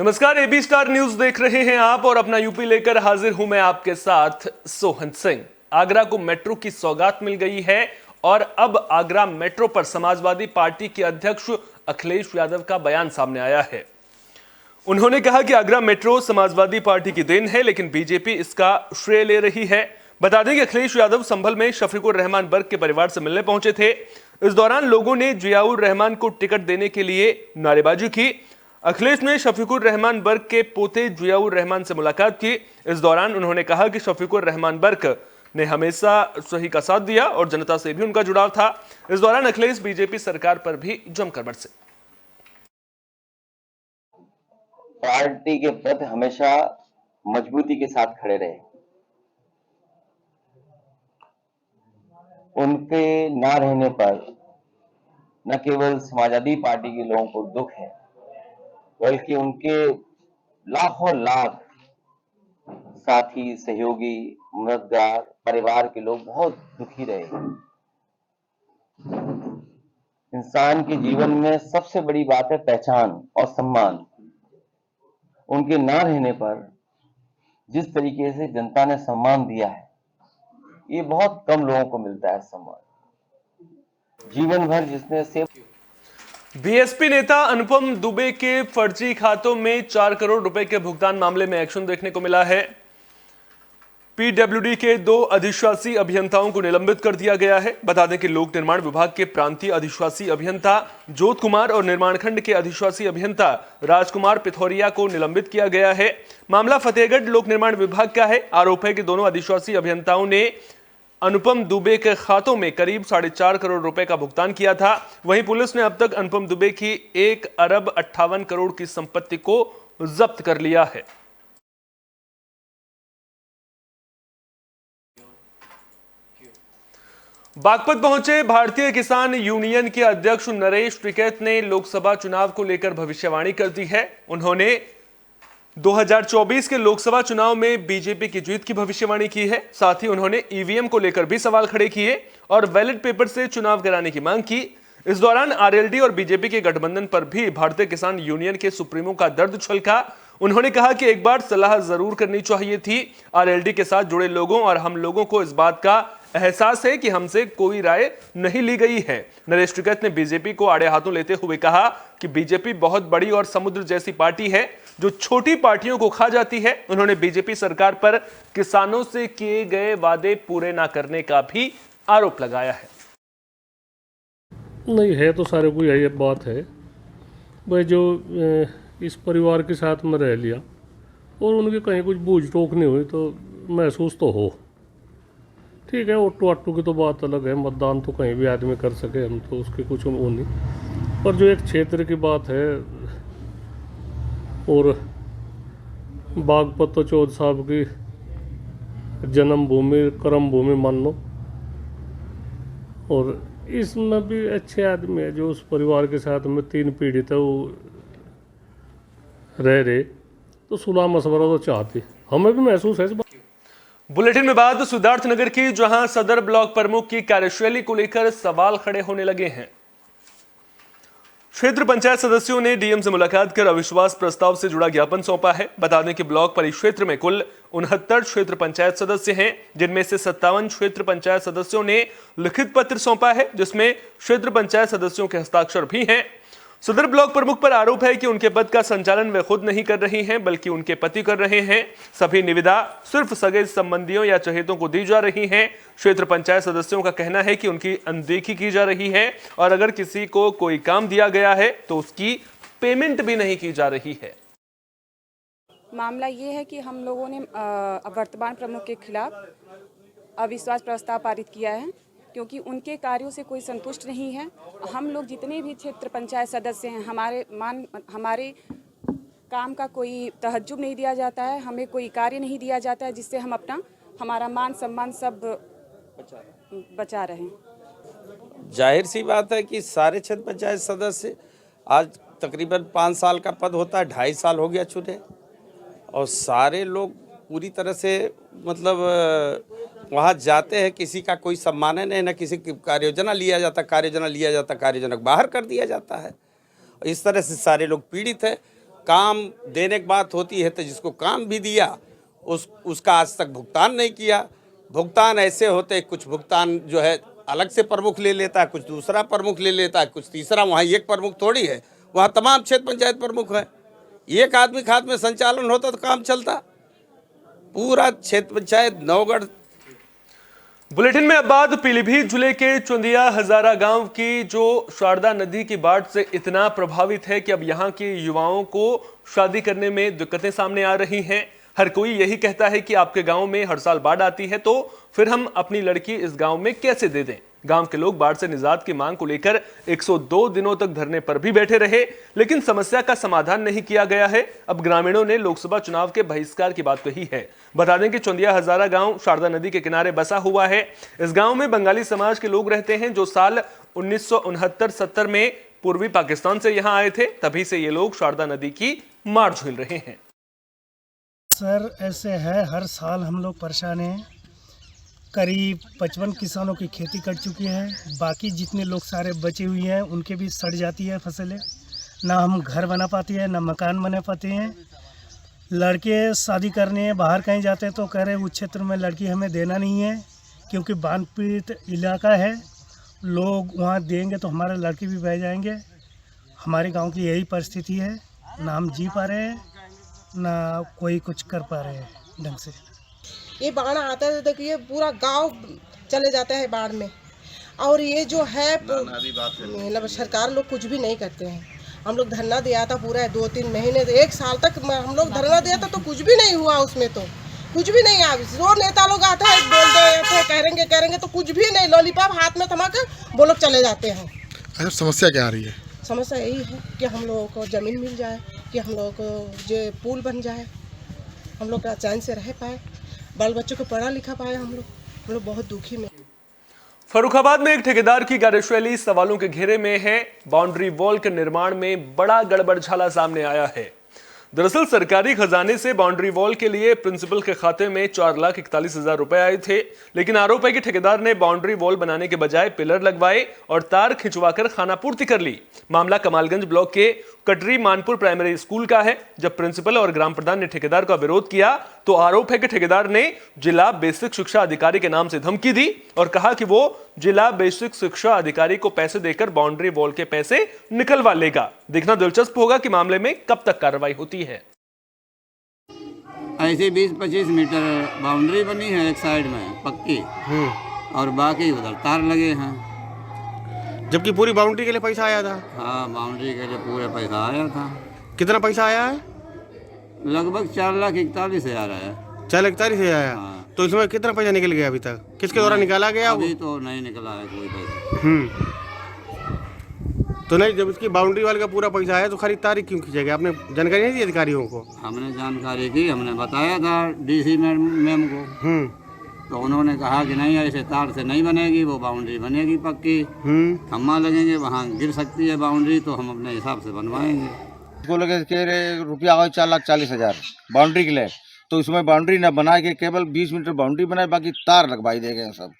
नमस्कार, AB star news देख रहे हैं आप और अपना यूपी लेकर हाजिर हूं मैं आपके साथ सोहन सिंह। आगरा को मेट्रो की सौगात मिल गई है और अब आगरा मेट्रो पर समाजवादी पार्टी के अध्यक्ष अखिलेश यादव का बयान सामने आया है। उन्होंने कहा कि आगरा मेट्रो समाजवादी पार्टी की देन है, लेकिन बीजेपी इसका श्रेय ले रही है। बता दें कि अखिलेश यादव संभल में शफीकुर रहमान बर्क के परिवार से मिलने पहुंचे थे। इस दौरान लोगों ने जियाउर रहमान को टिकट देने के लिए नारेबाजी की। अखिलेश ने शफीकुर रहमान बर्क के पोते जियाउर रहमान से मुलाकात की। इस दौरान उन्होंने कहा कि शफीकुर रहमान बर्क ने हमेशा सही का साथ दिया और जनता से भी उनका जुड़ाव था। इस दौरान अखिलेश बीजेपी सरकार पर भी जमकर बरसे। पार्टी के प्रति हमेशा मजबूती के साथ खड़े रहे। उनके ना रहने पर न केवल समाजवादी पार्टी के लोगों को दुख है, बल्कि उनके लाखों लाख साथी, सहयोगी, मददगार, परिवार के लोग बहुत दुखी रहे। इंसान के जीवन में सबसे बड़ी बात है पहचान और सम्मान। उनके ना रहने पर जिस तरीके से जनता ने सम्मान दिया है, ये बहुत कम लोगों को मिलता है सम्मान। जीवन भर जिसने सेव। बीएसपी नेता अनुपम दुबे के फर्जी खातों में 4 करोड़ रुपए के भुगतान मामले में एक्शन देखने को मिला है। पीडब्ल्यूडी के 2 अधिशासी अभियंताओं को निलंबित कर दिया गया है। बता दें कि लोक निर्माण विभाग के प्रांतीय अधिशासी अभियंता ज्योत कुमार और निर्माण खंड के अधिशासी अभियंता राजकुमार पिथौरिया को निलंबित किया गया है। मामला फतेहगढ़ लोक निर्माण विभाग का है। आरोप है कि दोनों अधिशासी अभियंताओं ने अनुपम दुबे के खातों में करीब 4.5 करोड़ रुपए का भुगतान किया था। वहीं पुलिस ने अब तक अनुपम दुबे की 1 अरब 58 करोड़ की संपत्ति को जब्त कर लिया है। बागपत पहुंचे भारतीय किसान यूनियन के अध्यक्ष नरेश टिकैत ने लोकसभा चुनाव को लेकर भविष्यवाणी कर दी है। उन्होंने 2024 के लोकसभा चुनाव में बीजेपी की जीत की भविष्यवाणी की है। साथ ही उन्होंने ईवीएम को लेकर भी सवाल खड़े किए और बैलेट पेपर से चुनाव कराने की मांग की। इस दौरान आरएलडी और बीजेपी के गठबंधन पर भी भारतीय किसान यूनियन के सुप्रीमो का दर्द छलका। उन्होंने कहा कि एक बार सलाह जरूर करनी चाहिए थी। आरएलडी के साथ जुड़े लोगों और हम लोगों को इस बात का एहसास है कि हमसे कोई राय नहीं ली गई है। नरेश टिकैत ने बीजेपी को आड़े हाथों लेते हुए कहा कि बीजेपी बहुत बड़ी और समुद्र जैसी पार्टी है जो छोटी पार्टियों को खा जाती है। उन्होंने बीजेपी सरकार पर किसानों से किए गए वादे पूरे ना करने का भी आरोप लगाया है। नहीं है तो सारे को यही बात है भाई, जो इस परिवार के साथ में रह लिया और उनकी कहीं कुछ बूझ टोक नहीं हुई तो महसूस तो हो। ठीक है, ऑटो आटो की तो बात अलग है, मतदान तो कहीं भी आदमी कर सके, हम तो उसके कुछ वो नहीं। पर जो एक क्षेत्र की बात है और बागपत तो चौधरी साहब की जन्मभूमि कर्म भूमि मान लो, और इसमें भी अच्छे आदमी है जो उस परिवार के साथ में 3 पीढ़ी तक वो रहे तो सुलह मशवरा तो चाहती, हमें भी महसूस है। बुलेटिन में बात सिद्धार्थनगर की, जहां सदर ब्लॉक प्रमुख की कार्यशैली को लेकर सवाल खड़े होने लगे हैं। क्षेत्र पंचायत सदस्यों ने डीएम से मुलाकात कर अविश्वास प्रस्ताव से जुड़ा ज्ञापन सौंपा है। बता दें कि ब्लॉक परिक्षेत्र में कुल 69 क्षेत्र पंचायत सदस्य हैं, जिनमें से 57 क्षेत्र पंचायत सदस्यों ने लिखित पत्र सौंपा है, जिसमें क्षेत्र पंचायत सदस्यों के हस्ताक्षर भी हैं। सदर ब्लॉक प्रमुख पर आरोप है कि उनके पद का संचालन वे खुद नहीं कर रही हैं, बल्कि उनके पति कर रहे हैं। सभी निविदा सिर्फ सगे संबंधियों या चहेतों को दी जा रही हैं। क्षेत्र पंचायत सदस्यों का कहना है कि उनकी अनदेखी की जा रही है और अगर किसी को कोई काम दिया गया है तो उसकी पेमेंट भी नहीं की जा रही है। मामला ये है कि हम लोगों ने वर्तमान प्रमुख के खिलाफ अविश्वास प्रस्ताव पारित किया है, क्योंकि उनके कार्यों से कोई संतुष्ट नहीं है। हम लोग जितने भी क्षेत्र पंचायत सदस्य हैं, हमारे काम का कोई तहज्जुब नहीं दिया जाता है, हमें कोई कार्य नहीं दिया जाता है जिससे हम हमारा मान सम्मान सब बचा रहें। जाहिर सी बात है कि सारे क्षेत्र पंचायत सदस्य आज तकरीबन 5 साल का पद होता है, 2.5 साल हो गया चुने, और सारे लोग पूरी तरह से मतलब वहाँ जाते हैं, किसी का कोई सम्मान नहीं, ना किसी की कार्ययोजना लिया जाता, कार्ययोजना बाहर कर दिया जाता है। इस तरह से सारे लोग पीड़ित हैं काम देने की बात होती है तो जिसको काम भी दिया उसका आज तक भुगतान नहीं किया। भुगतान ऐसे होते, कुछ भुगतान जो है अलग से प्रमुख ले लेता है, कुछ दूसरा प्रमुख ले लेता है, कुछ तीसरा। वहाँ एक प्रमुख थोड़ी है, वहाँ तमाम क्षेत्र पंचायत प्रमुख है। एक आदमी के हाथ में संचालन होता तो काम चलता। पूरा क्षेत्र पंचायत नौगढ़। बुलेटिन में अब बात पीलीभीत जिले के चुंदिया हजारा गांव की, जो शारदा नदी की बाढ़ से इतना प्रभावित है कि अब यहां के युवाओं को शादी करने में दिक्कतें सामने आ रही हैं। हर कोई यही कहता है कि आपके गांव में हर साल बाढ़ आती है, तो फिर हम अपनी लड़की इस गांव में कैसे दे दें। गांव के लोग बाढ़ से निजात की मांग को लेकर 102 दिनों तक धरने पर भी बैठे रहे, लेकिन समस्या का समाधान नहीं किया गया है। अब ग्रामीणों ने लोकसभा चुनाव के बहिष्कार की बात कही है। बता दें कि चुंदिया हजारा गांव शारदा नदी के किनारे बसा हुआ है। इस गांव में बंगाली समाज के लोग रहते हैं, जो साल 1969-70 में पूर्वी पाकिस्तान से यहां आए थे। तभी से ये लोग शारदा नदी की मार झेल रहे हैं। सर ऐसे है, हर साल हम लोग परेशान हैं। करीब 55 किसानों की खेती कट चुकी है। बाकी जितने लोग सारे बचे हुए हैं उनके भी सड़ जाती है फसलें। ना हम घर बना पाते हैं, ना मकान बना पाते हैं। लड़के शादी करने बाहर कहीं जाते हैं तो कह रहे उस क्षेत्र में लड़की हमें देना नहीं है, क्योंकि बाढ़ पीड़ित इलाका है। लोग वहाँ देंगे तो हमारे लड़के भी बह जाएंगे। हमारे गांव की यही परिस्थिति है, ना हम जी पा रहे हैं, ना कोई कुछ कर पा रहे हैं ढंग से। ये बाढ़ आता है, देखिए पूरा गांव चले जाता है बाढ़ में। और ये जो है मतलब सरकार लोग कुछ भी नहीं करते हैं। हम लोग धरना दिया था पूरा 2-3 महीने, 1 साल तक हम लोग धरना दिया था, तो कुछ भी नहीं हुआ उसमें, तो कुछ भी नहीं आया। जो नेता लोग आते हैं बोलते हैं करेंगे तो कुछ भी नहीं, लॉलीपॉप हाथ में थमा कर वो लोग चले जाते हैं। अच्छा, समस्या क्या आ रही है? समस्या यही है कि हम लोगों को ज़मीन मिल जाए, कि हम लोगों को जो पुल बन जाए, हम लोग चैन से रह पाए, बाल बच्चों को पढ़ा लिखा पाए। हम लोग बहुत दुखी में। फर्रुखाबाद में एक ठेकेदार की कार्यशैली सवालों के घेरे में है। बाउंड्री वॉल के निर्माण में बड़ा गड़बड़झाला सामने आया है। दरअसल सरकारी खजाने से बाउंड्री वॉल के लिए प्रिंसिपल के खाते में 4,41,000 रुपए आए थे, लेकिन आरोप है कि ठेकेदार ने बाउंड्री वॉल बनाने के बजाय पिलर लगवाए और तार खिंचवाकर खानापूर्ति कर ली। मामला कमालगंज ब्लॉक के कटरी मानपुर प्राइमरी स्कूल का है। जब प्रिंसिपल और ग्राम प्रधान ने ठेकेदार का विरोध किया तो आरोप है कि ठेकेदार ने जिला बेसिक शिक्षा अधिकारी के नाम से धमकी दी और कहा कि वो जिला बेसिक शिक्षा अधिकारी को पैसे देकर बाउंड्री वॉल के पैसे निकलवा लेगा। देखना दिलचस्प होगा कि मामले में कब तक कार्रवाई होती है। ऐसे 20-25 मीटर बाउंड्री बनी है एक साइड में पक्की, और बाकी उधर तार लगे हैं। जबकि पूरी बाउंड्री के लिए पैसा आया था। हाँ, बाउंड्री के लिए पूरे पैसा आया था। कितना पैसा आया है? लगभग 4,41,000 आया। 4,41,000 आया। हाँ। तो इसमें कितना पैसा निकल गया अभी तक? किसके द्वारा निकाला गया? अभी तो नहीं निकला है कोई पैसा। तो नहीं, जब इसकी बाउंड्री वाले का पूरा पैसा आया तो खाली तार क्यों खींचेगा? आपने जानकारी नहीं दी अधिकारियों को? हमने जानकारी की, हमने बताया था डीसी मैम को, तो उन्होंने कहा कि नहीं, ऐसे तार से नहीं बनेगी, वो बाउंड्री बनेगी पक्की, खम्मा लगेंगे, वहाँ गिर सकती है बाउंड्री, तो हम अपने हिसाब से बनवाएंगे। इसको लगे रुपया आए 4,40,000 बाउंड्री के लिए, तो उसमें बाउंड्री न बना के केवल 20 मीटर बाउंड्री बनाए, बाकी तार लगवाई दे गए सब।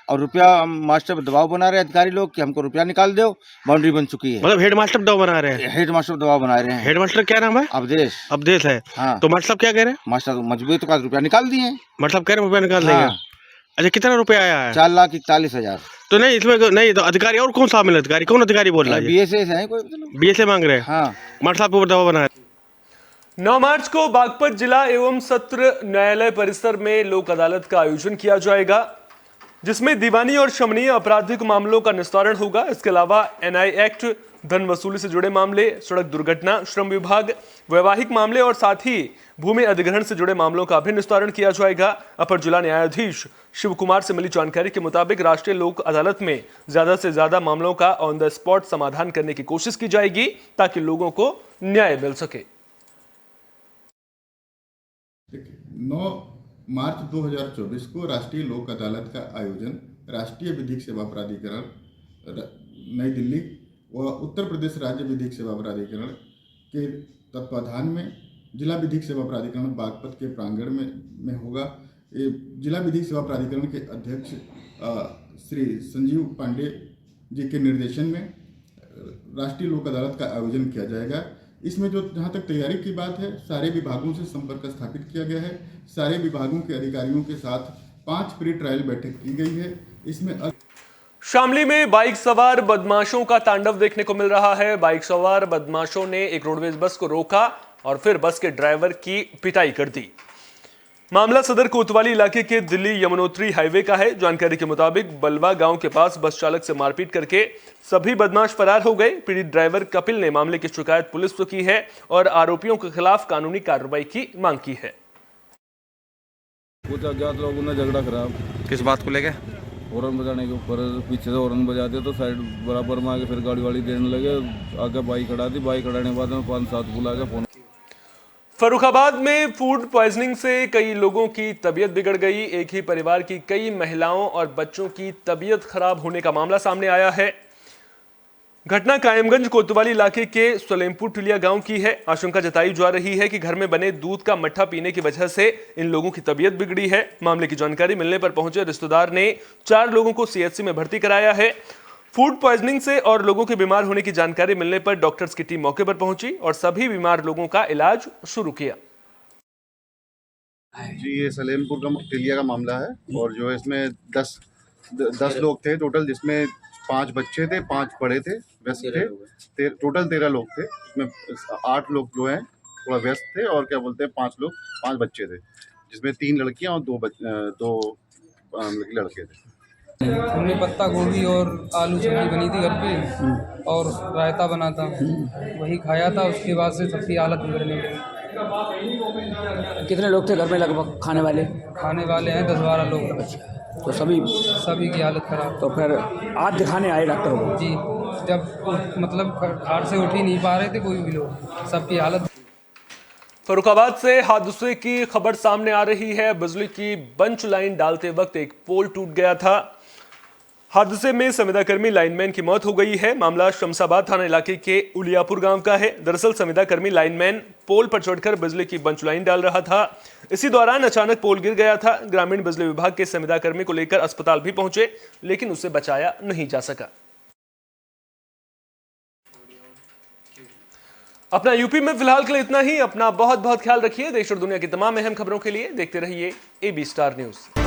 और रुपया मास्टर दबाव बना रहे अधिकारी लोग कि हमको रुपया निकाल दो, बाउंड्री बन चुकी है। मतलब हेड मास्टर दबाव बना रहे हैं? हेड मास्टर दबाव बना रहे हैं। हेड मास्टर क्या नाम है? अवधेश है। हाँ। तो मास्टर साहब क्या कह रहे हैं? मास्टर मजबूरी तो का रुपया निकाल दिए। मतलब कह रहे रुपया निकाल देंगे। अच्छा, कितना रुपया आया है? 4,41,000। तो नहीं, इसमें नहीं तो अधिकारी और कौन सा मिला? अधिकारी कौन अधिकारी बोल रहा है? BSA है कोई, BSA मांग रहे हैं। हाँ, मास्टर साहब को दबाव बना। 9 मार्च को बागपत जिला एवं सत्र न्यायालय परिसर में लोक अदालत का आयोजन किया जाएगा, जिसमें दीवानी और शमनीय आपराधिक मामलों का निस्तारण होगा। इसके अलावा NI एक्ट, धन वसूली से जुड़े मामले, सड़क दुर्घटना, श्रम विभाग, वैवाहिक मामले और साथ ही भूमि अधिग्रहण से जुड़े मामलों का भी निस्तारण किया जाएगा। अपर जिला न्यायाधीश शिव कुमार से मिली जानकारी के मुताबिक राष्ट्रीय लोक अदालत में ज्यादा से ज्यादा मामलों का ऑन द स्पॉट समाधान करने की कोशिश की जाएगी, ताकि लोगों को न्याय मिल सके। 9 मार्च 2024 को राष्ट्रीय लोक अदालत का आयोजन राष्ट्रीय विधिक सेवा प्राधिकरण नई दिल्ली व उत्तर प्रदेश राज्य विधिक सेवा प्राधिकरण के तत्वाधान में जिला विधिक सेवा प्राधिकरण बागपत के प्रांगण में होगा। जिला विधिक सेवा प्राधिकरण के अध्यक्ष श्री संजीव पांडे जी के निर्देशन में राष्ट्रीय लोक अदालत का आयोजन किया जाएगा। इसमें जो जहाँ तक तैयारी की बात है, सारे विभागों से संपर्क स्थापित किया गया है। सारे विभागों के अधिकारियों के साथ 5 प्री ट्रायल बैठक की गई है। इसमें शामली में बाइक सवार बदमाशों का तांडव देखने को मिल रहा है। बाइक सवार बदमाशों ने एक रोडवेज बस को रोका और फिर बस के ड्राइवर की पिटाई कर दी। मामला सदर कोतवाली इलाके के दिल्ली यमुनोत्री हाईवे का है। जानकारी के मुताबिक बलवा गांव के पास बस चालक से मारपीट करके सभी बदमाश फरार हो गए। पीड़ित ड्राइवर कपिल ने मामले की शिकायत पुलिस को की है और आरोपियों के खिलाफ कानूनी कार्रवाई की मांग की है। कुछ अज्ञात लोगों ने झगड़ा खराब किस बात को लेके? हॉर्न बजाने के ऊपर, पीछे से हॉर्न बजाते तो साइड बराबर में आके फिर गाड़ी वाड़ी देने लगे। आगे बाइक खड़ा दी, बाइक खड़ाने के बाद में 5-7 बुला के फोन। फर्रुखाबाद में फूड पॉइजनिंग से कई लोगों की तबीयत बिगड़ गई। एक ही परिवार की कई महिलाओं और बच्चों की तबीयत खराब होने का मामला सामने आया है। घटना कायमगंज कोतवाली इलाके के सलेमपुर टिलिया गांव की है। आशंका जताई जा रही है कि घर में बने दूध का मट्ठा पीने की वजह से इन लोगों की तबीयत बिगड़ी है। मामले की जानकारी मिलने पर पहुंचे रिश्तेदार ने 4 लोगों को सीएचसी में भर्ती कराया है। फूड पॉइजनिंग से और लोगों के बीमार होने की जानकारी मिलने पर डॉक्टर्स की टीम मौके पर पहुंची और सभी बीमार लोगों का इलाज शुरू किया। जी, ये सलेमपुर का टिलिया का मामला है और जो है इसमें 10 लोग थे टोटल, जिसमें 5 बच्चे थे, 5 बड़े थे, व्यस्त थे। टोटल 13 लोग थे। इसमें 8 लोग जो हैं थोड़ा व्यस्त थे और क्या बोलते हैं 5 बच्चे थे, जिसमें 3 लड़कियां और 2 लड़के थे। हमने पत्ता गोभी और आलू सब्जी बनी थी घर पे और रायता बना था, वही खाया था। उसके बाद से सबकी हालत बिगड़ने लगी। कितने लोग थे घर में लगभग खाने वाले? खाने वाले हैं 10-12 लोग। तो सभी की हालत खराब। तो फिर आज दिखाने आए डॉक्टर को? जी, जब मतलब खाट से उठ ही नहीं पा रहे थे कोई भी लोग, सबकी हालत। फर्रुखाबाद से हादसे की खबर सामने आ रही है। बिजली की बंच लाइन डालते वक्त एक पोल टूट गया था। हादसे में संविदाकर्मी लाइनमैन की मौत हो गई है। मामला शमशाबाद थाना इलाके के उलियापुर गांव का है। दरअसल संविदाकर्मी लाइनमैन पोल पर चढ़कर बिजली की बंच लाइन डाल रहा था। इसी दौरान अचानक पोल गिर गया था। ग्रामीण बिजली विभाग के संविदाकर्मी को लेकर अस्पताल भी पहुंचे, लेकिन उसे बचाया नहीं जा सका। अपना यूपी में फिलहाल के लिए इतना ही। अपना बहुत बहुत ख्याल रखिए। देश और दुनिया की तमाम अहम खबरों के लिए देखते रहिए AB स्टार न्यूज।